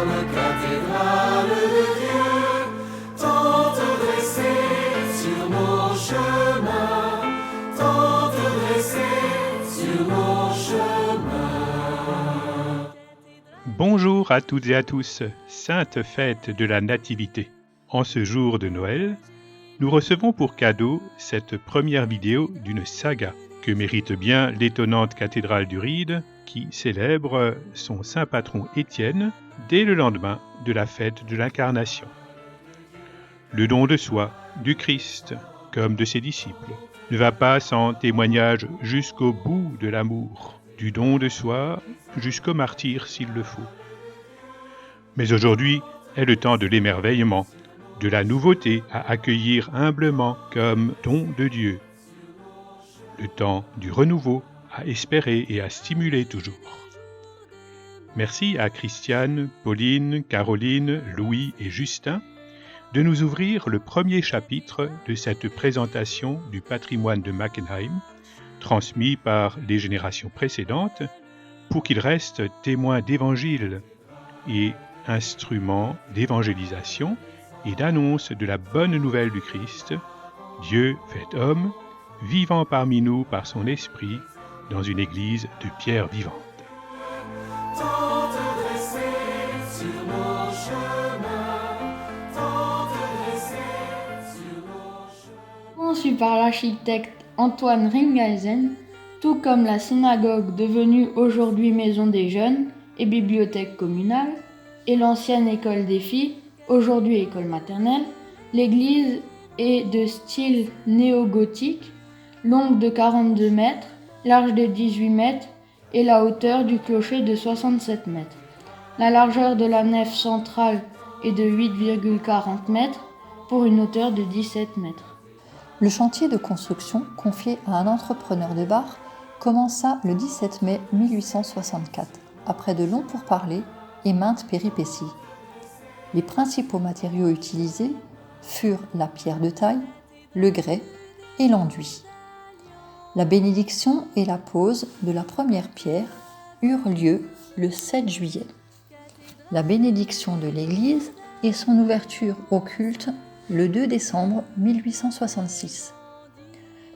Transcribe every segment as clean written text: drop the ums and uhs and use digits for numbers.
comme cathédrale de Dieu, tant te dresser sur nos chemins, tant te dresser sur nos chemins. Bonjour à toutes et à tous, sainte fête de la Nativité. En ce jour de Noël, nous recevons pour cadeau cette première vidéo d'une saga que mérite bien l'étonnante cathédrale du Ried qui célèbre son saint patron Étienne dès le lendemain de la fête de l'Incarnation. Le don de soi du Christ, comme de ses disciples, ne va pas sans témoignage jusqu'au bout de l'amour, du don de soi jusqu'au martyre s'il le faut. Mais aujourd'hui est le temps de l'émerveillement, de la nouveauté à accueillir humblement comme don de Dieu, le temps du renouveau à espérer et à stimuler toujours. Merci à Christiane, Pauline, Caroline, Louis et Justin de nous ouvrir le premier chapitre de cette présentation du patrimoine de Mackenheim, transmis par les générations précédentes, pour qu'il reste témoin d'évangile et instrument d'évangélisation et d'annonce de la bonne nouvelle du Christ, Dieu fait homme, vivant parmi nous par son esprit, dans une église de pierre vivante. Tant te dresser sur nos chemins, tant te dresser sur nos chemins. Conçu par l'architecte Antoine Ringhausen, tout comme la synagogue devenue aujourd'hui maison des jeunes et bibliothèque communale, et l'ancienne école des filles, aujourd'hui école maternelle, l'église est de style néo-gothique, longue de 42 mètres, large de 18 mètres et la hauteur du clocher de 67 mètres. La largeur de la nef centrale est de 8,40 mètres pour une hauteur de 17 mètres. Le chantier de construction, confié à un entrepreneur de bar, commença le 17 mai 1864, après de longs pourparlers et maintes péripéties. Les principaux matériaux utilisés furent la pierre de taille, le grès et l'enduit. La bénédiction et la pose de la première pierre eurent lieu le 7 juillet. La bénédiction de l'église et son ouverture au culte le 2 décembre 1866.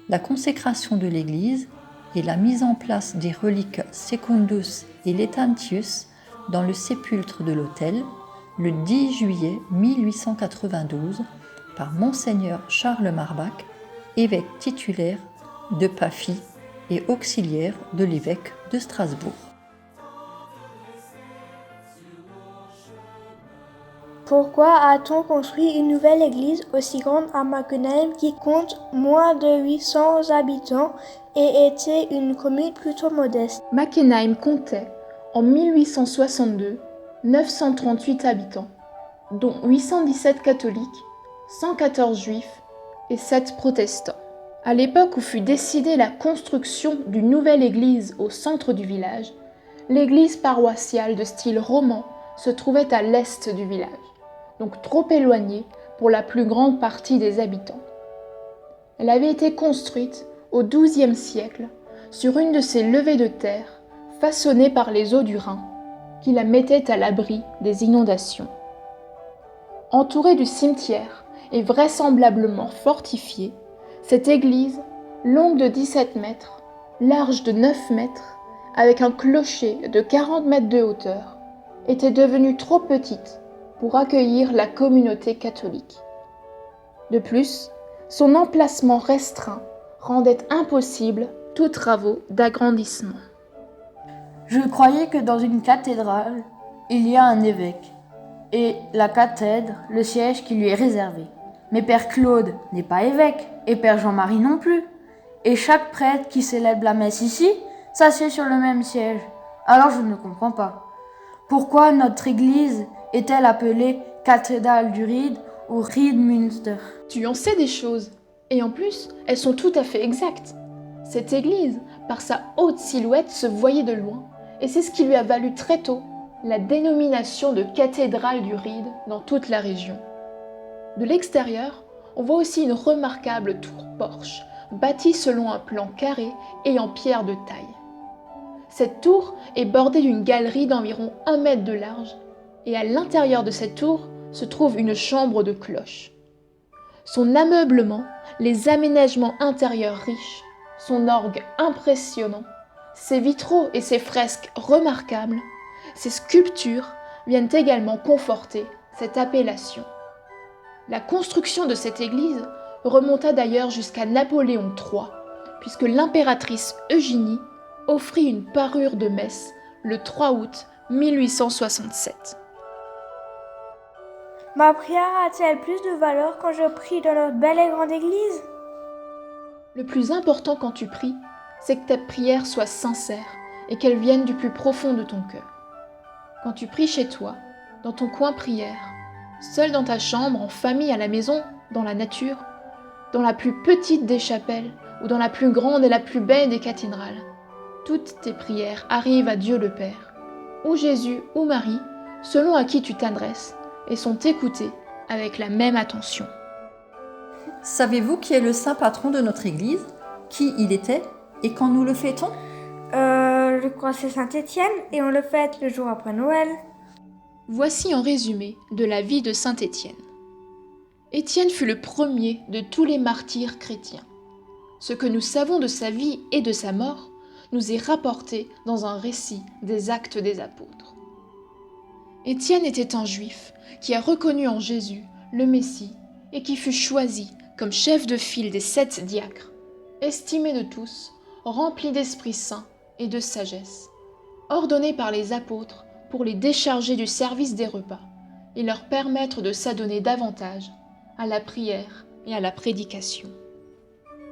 La consécration de l'église et la mise en place des reliques Secundus et Laetatius dans le sépulcre de l'autel le 10 juillet 1892 par Monseigneur Charles Marbach, évêque titulaire de Pafie et auxiliaire de l'évêque de Strasbourg. Pourquoi a-t-on construit une nouvelle église aussi grande à Mackenheim qui compte moins de 800 habitants et était une commune plutôt modeste? Mackenheim comptait, en 1862, 938 habitants, dont 817 catholiques, 114 juifs et 7 protestants. À l'époque où fut décidée la construction d'une nouvelle église au centre du village, l'église paroissiale de style roman se trouvait à l'est du village, donc trop éloignée pour la plus grande partie des habitants. Elle avait été construite au XIIe siècle sur une de ces levées de terre façonnées par les eaux du Rhin, qui la mettaient à l'abri des inondations. Entourée du cimetière et vraisemblablement fortifiée, cette église, longue de 17 mètres, large de 9 mètres, avec un clocher de 40 mètres de hauteur, était devenue trop petite pour accueillir la communauté catholique. De plus, son emplacement restreint rendait impossible tous travaux d'agrandissement. Je croyais que dans une cathédrale, il y a un évêque, et la cathèdre, le siège qui lui est réservé. Mais Père Claude n'est pas évêque, et Père Jean-Marie non plus. Et chaque prêtre qui célèbre la messe ici s'assied sur le même siège. Alors je ne comprends pas. Pourquoi notre église est-elle appelée cathédrale du Ried ou Riedmünster? Tu en sais des choses, et en plus, elles sont tout à fait exactes. Cette église, par sa haute silhouette, se voyait de loin, et c'est ce qui lui a valu très tôt la dénomination de cathédrale du Ried dans toute la région. De l'extérieur, on voit aussi une remarquable tour-porche, bâtie selon un plan carré et en pierre de taille. Cette tour est bordée d'une galerie d'environ 1 mètre de large et à l'intérieur de cette tour se trouve une chambre de cloche. Son ameublement, les aménagements intérieurs riches, son orgue impressionnant, ses vitraux et ses fresques remarquables, ses sculptures viennent également conforter cette appellation. La construction de cette église remonta d'ailleurs jusqu'à Napoléon III, puisque l'impératrice Eugénie offrit une parure de messe le 3 août 1867. Ma prière a-t-elle plus de valeur quand je prie dans notre belle et grande église? Le plus important quand tu pries, c'est que ta prière soit sincère et qu'elle vienne du plus profond de ton cœur. Quand tu pries chez toi, dans ton coin prière, seul dans ta chambre, en famille, à la maison, dans la nature, dans la plus petite des chapelles ou dans la plus grande et la plus belle des cathédrales, toutes tes prières arrivent à Dieu le Père, ou Jésus ou Marie, selon à qui tu t'adresses, et sont écoutées avec la même attention. Savez-vous qui est le saint patron de notre Église? Qui il était? Et quand nous le fêtons? Je crois que c'est Saint-Étienne et on le fête le jour après Noël. Voici en résumé de la vie de saint Étienne. Étienne fut le premier de tous les martyrs chrétiens. Ce que nous savons de sa vie et de sa mort nous est rapporté dans un récit des Actes des Apôtres. Étienne était un juif qui a reconnu en Jésus le Messie et qui fut choisi comme chef de file des 7 diacres, estimé de tous, rempli d'Esprit Saint et de sagesse, ordonné par les apôtres pour les décharger du service des repas et leur permettre de s'adonner davantage à la prière et à la prédication.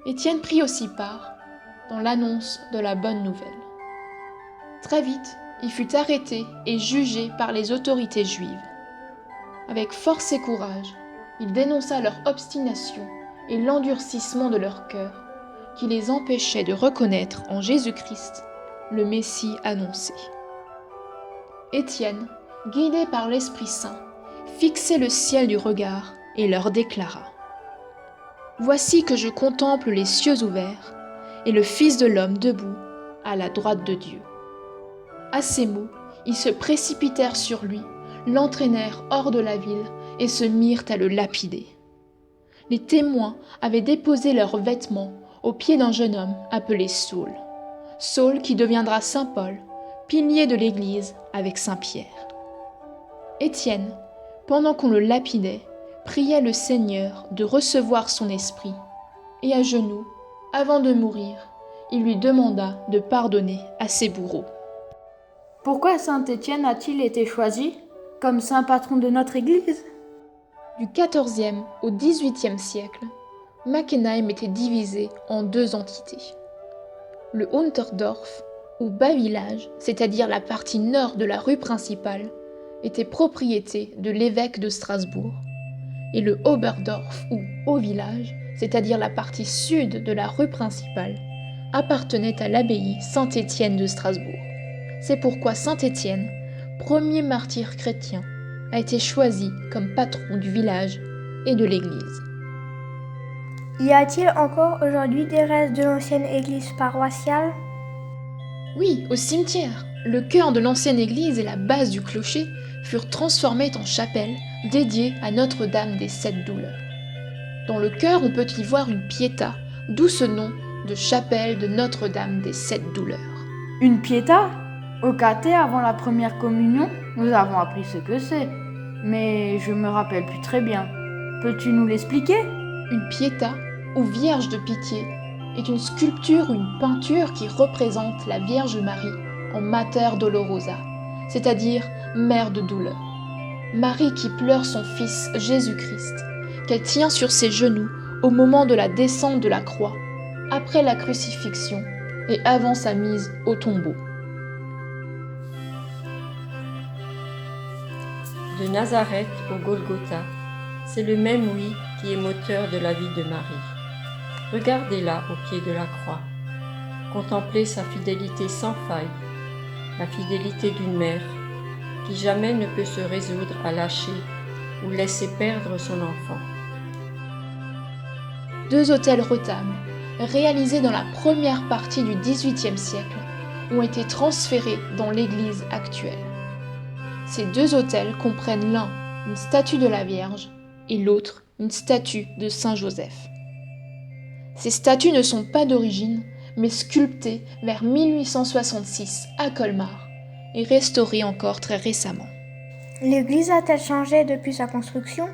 Étienne prit aussi part dans l'annonce de la bonne nouvelle. Très vite, il fut arrêté et jugé par les autorités juives. Avec force et courage, il dénonça leur obstination et l'endurcissement de leur cœur, qui les empêchait de reconnaître en Jésus-Christ le Messie annoncé. Étienne, guidé par l'Esprit Saint, fixait le ciel du regard et leur déclara : « Voici que je contemple les cieux ouverts et le Fils de l'homme debout à la droite de Dieu. » À ces mots, ils se précipitèrent sur lui, l'entraînèrent hors de la ville et se mirent à le lapider. Les témoins avaient déposé leurs vêtements aux pieds d'un jeune homme appelé Saul. Saul qui deviendra Saint Paul, pilier de l'Église avec Saint Pierre. Étienne, pendant qu'on le lapidait, priait le Seigneur de recevoir son esprit, et à genoux, avant de mourir, il lui demanda de pardonner à ses bourreaux. Pourquoi saint Étienne a-t-il été choisi comme saint patron de notre Église? Du XIVe au XVIIIe siècle, Mackenheim était divisé en 2 entités. Le Unterdorf, ou bas village, c'est-à-dire la partie nord de la rue principale, était propriété de l'évêque de Strasbourg, et le Oberdorf, ou haut village, c'est-à-dire la partie sud de la rue principale, appartenait à l'abbaye Saint-Étienne de Strasbourg. C'est pourquoi Saint Étienne, premier martyr chrétien, a été choisi comme patron du village et de l'église. Y a-t-il encore aujourd'hui des restes de l'ancienne église paroissiale? Oui, au cimetière. Le chœur de l'ancienne église et la base du clocher furent transformés en chapelle dédiée à Notre-Dame des 7 douleurs. Dans le chœur, on peut y voir une pietà, d'où ce nom de chapelle de Notre-Dame des 7 douleurs. Une pietà? Au caté, avant la première communion, nous avons appris ce que c'est. Mais je me rappelle plus très bien. Peux-tu nous l'expliquer? Une pietà, ou Vierge de pitié, est une sculpture ou une peinture qui représente la Vierge Marie en Mater Dolorosa, c'est-à-dire mère de douleur. Marie qui pleure son fils Jésus-Christ, qu'elle tient sur ses genoux au moment de la descente de la croix, après la crucifixion et avant sa mise au tombeau. De Nazareth au Golgotha, c'est le même oui qui est moteur de la vie de Marie. Regardez-la au pied de la croix. Contemplez sa fidélité sans faille, la fidélité d'une mère qui jamais ne peut se résoudre à lâcher ou laisser perdre son enfant. 2 autels retables, réalisés dans la première partie du XVIIIe siècle, ont été transférés dans l'église actuelle. Ces deux autels comprennent l'un une statue de la Vierge et l'autre une statue de Saint Joseph. Ces statues ne sont pas d'origine, mais sculptées vers 1866 à Colmar et restaurées encore très récemment. L'église a-t-elle changé depuis sa construction?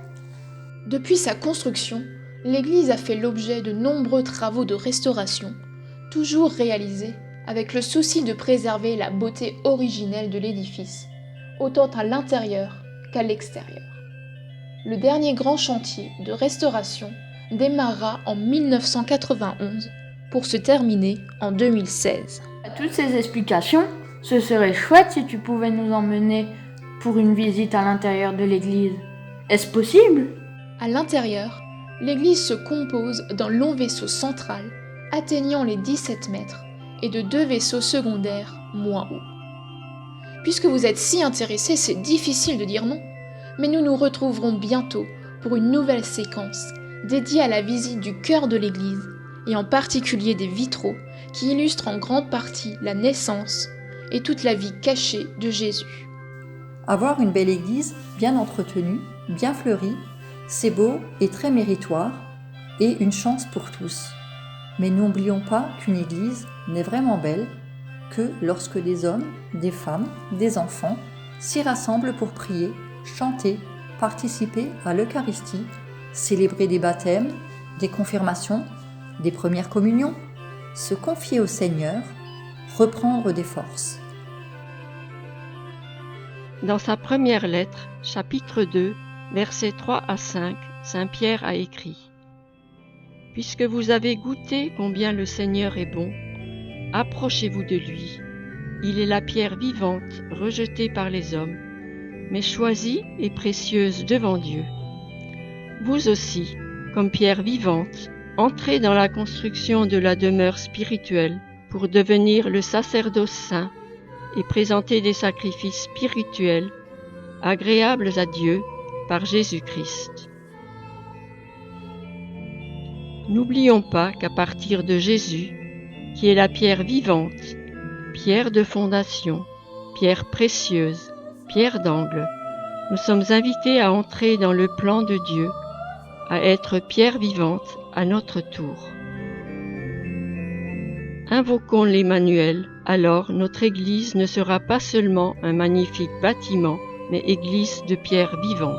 Depuis sa construction, l'église a fait l'objet de nombreux travaux de restauration, toujours réalisés avec le souci de préserver la beauté originelle de l'édifice, autant à l'intérieur qu'à l'extérieur. Le dernier grand chantier de restauration démarra en 1991 pour se terminer en 2016. À toutes ces explications, ce serait chouette si tu pouvais nous emmener pour une visite à l'intérieur de l'église. Est-ce possible? À l'intérieur, l'église se compose d'un long vaisseau central atteignant les 17 mètres et de 2 vaisseaux secondaires moins hauts. Puisque vous êtes si intéressés, c'est difficile de dire non, mais nous nous retrouverons bientôt pour une nouvelle séquence dédiée à la visite du cœur de l'église et en particulier des vitraux qui illustrent en grande partie la naissance et toute la vie cachée de Jésus. Avoir une belle église, bien entretenue, bien fleurie, c'est beau et très méritoire, et une chance pour tous. Mais n'oublions pas qu'une église n'est vraiment belle que lorsque des hommes, des femmes, des enfants s'y rassemblent pour prier, chanter, participer à l'Eucharistie, célébrer des baptêmes, des confirmations, des premières communions, se confier au Seigneur, reprendre des forces. Dans sa première lettre, chapitre 2, versets 3 à 5, Saint Pierre a écrit « Puisque vous avez goûté combien le Seigneur est bon, approchez-vous de lui. Il est la pierre vivante rejetée par les hommes, mais choisie et précieuse devant Dieu. Vous aussi, comme pierre vivante, entrez dans la construction de la demeure spirituelle pour devenir le sacerdoce saint et présenter des sacrifices spirituels agréables à Dieu par Jésus-Christ. » N'oublions pas qu'à partir de Jésus, qui est la pierre vivante, pierre de fondation, pierre précieuse, pierre d'angle, nous sommes invités à entrer dans le plan de Dieu, à être pierre vivante à notre tour. Invoquons l'Emmanuel, alors notre Église ne sera pas seulement un magnifique bâtiment, mais Église de pierre vivante.